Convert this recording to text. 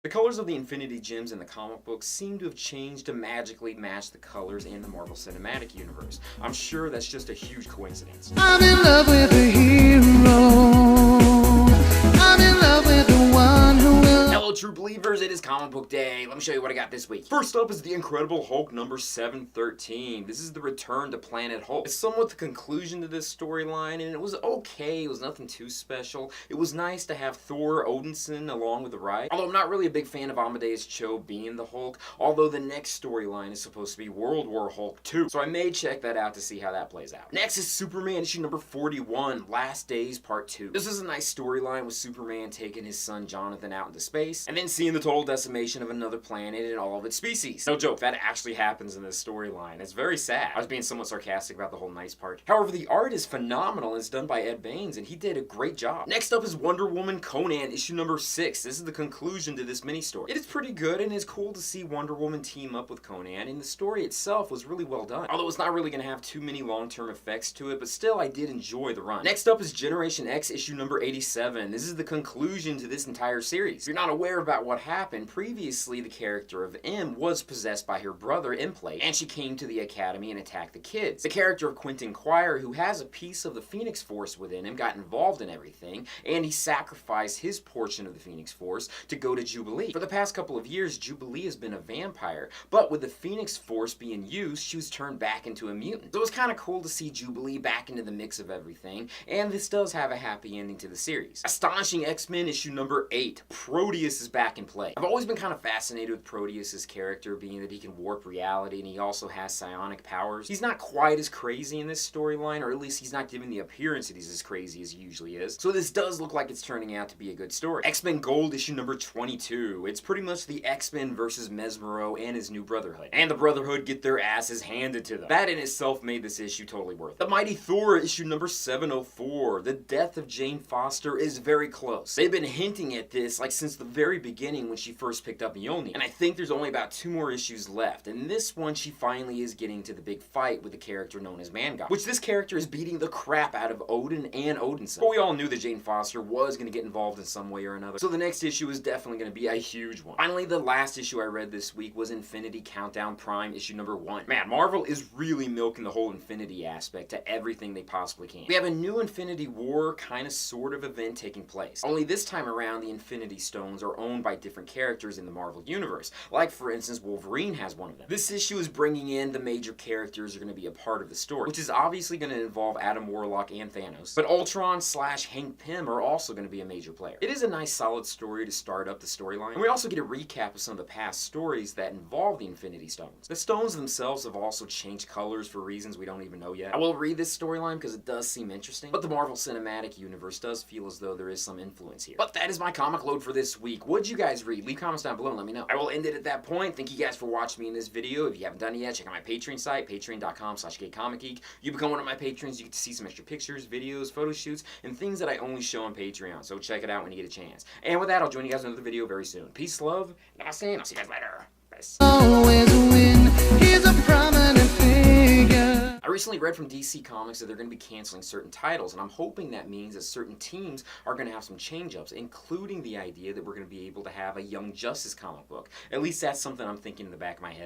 The colors of the Infinity Gems in the comic book seem to have changed to magically match the colors in the Marvel Cinematic Universe. I'm sure that's just a huge coincidence. I'm in love with a hero. I'm in love with the one who will. Hello true believers, it is comic book day. Let me show you what I got this week. First up is the Incredible Hulk number 713. This is the return to Planet Hulk. It's somewhat the conclusion to this storyline, and it was okay. It was nothing too special. It was nice to have Thor Odinson along with the ride. Although I'm not really a big fan of Amadeus Cho being the Hulk, although the next storyline is supposed to be World War Hulk 2. So I may check that out to see how that plays out. Next is Superman issue number 41, Last Days Part 2. This is a nice storyline with Superman taking his son Jonathan out into space, and then seeing the total decimation of another planet and all of its species. No joke, that actually happens in this storyline. It's very sad. I was being somewhat sarcastic about the whole nice part. However, the art is phenomenal and it's done by Ed Baines, and he did a great job. Next up is Wonder Woman Conan issue number 6. This is the conclusion to this mini-story. It is pretty good, and it's cool to see Wonder Woman team up with Conan, and the story itself was really well done. Although it's not really going to have too many long-term effects to it, but still I did enjoy the run. Next up is Generation X issue number 87. This is the conclusion to this entire series. If you're not aware about what happened, previously the character of M was possessed by her brother Implate, and she came to the academy and attacked the kids. The character of Quentin Quire, who has a piece of the Phoenix Force within him, got involved in everything, and he sacrificed his portion of the Phoenix Force to go to Jubilee. For the past couple of years, Jubilee has been a vampire, but with the Phoenix Force being used, she was turned back into a mutant. So it was kind of cool to see Jubilee back into the mix of everything, and this does have a happy ending to the series. Astonishing X-Men issue number 8. Proteus is back in play. I've always been kind of fascinated with Proteus's character, being that he can warp reality and he also has psionic powers. He's not quite as crazy in this storyline, or at least he's not giving the appearance that he's as crazy as he usually is. So this does look like it's turning out to be a good story. X-Men Gold issue number 22. It's pretty much the X-Men versus Mesmero and his new Brotherhood. And the Brotherhood get their asses handed to them. That in itself made this issue totally worth it. The Mighty Thor issue number 704. The death of Jane Foster is very close. They've been hinting at this like since the very beginning when she first picked up Mjolnir, and I think there's only about 2 more issues left. And this one, she finally is getting to the big fight with the character known as Man-God, which this character is beating the crap out of Odin and Odinson. But we all knew that Jane Foster was going to get involved in some way or another, so the next issue is definitely going to be a huge one. Finally, the last issue I read this week was Infinity Countdown Prime issue number 1. Man, Marvel is really milking the whole Infinity aspect to everything they possibly can. We have a new Infinity War kind of sort of event taking place. Only this time around, the Infinity Stones are owned by different characters in the Marvel Universe. Like, for instance, Wolverine has one of them. This issue is bringing in the major characters who are going to be a part of the story, which is obviously going to involve Adam Warlock and Thanos, but Ultron / Hank Pym are also going to be a major player. It is a nice solid story to start up the storyline, and we also get a recap of some of the past stories that involve the Infinity Stones. The stones themselves have also changed colors for reasons we don't even know yet. I will read this storyline because it does seem interesting, but the Marvel Cinematic Universe does feel as though there is some influence here. But that is my comic load for this week. What'd you guys read? Leave comments down below and let me know. I will end it at that point. Thank you guys for watching me in this video. If you haven't done it yet, check out my Patreon site, patreon.com/GayComicGeek. You become one of my patrons, you get to see some extra pictures, videos, photo shoots, and things that I only show on Patreon. So check it out when you get a chance. And with that, I'll join you guys in another video very soon. Peace, love, namaste, and I'll see you guys later. Peace. Always win. He's a prominent figure. I recently read from DC Comics that they're going to be canceling certain titles, and I'm hoping that means that certain teams are going to have some change-ups, including the idea that we're going to be able to have a Young Justice comic book. At least that's something I'm thinking in the back of my head.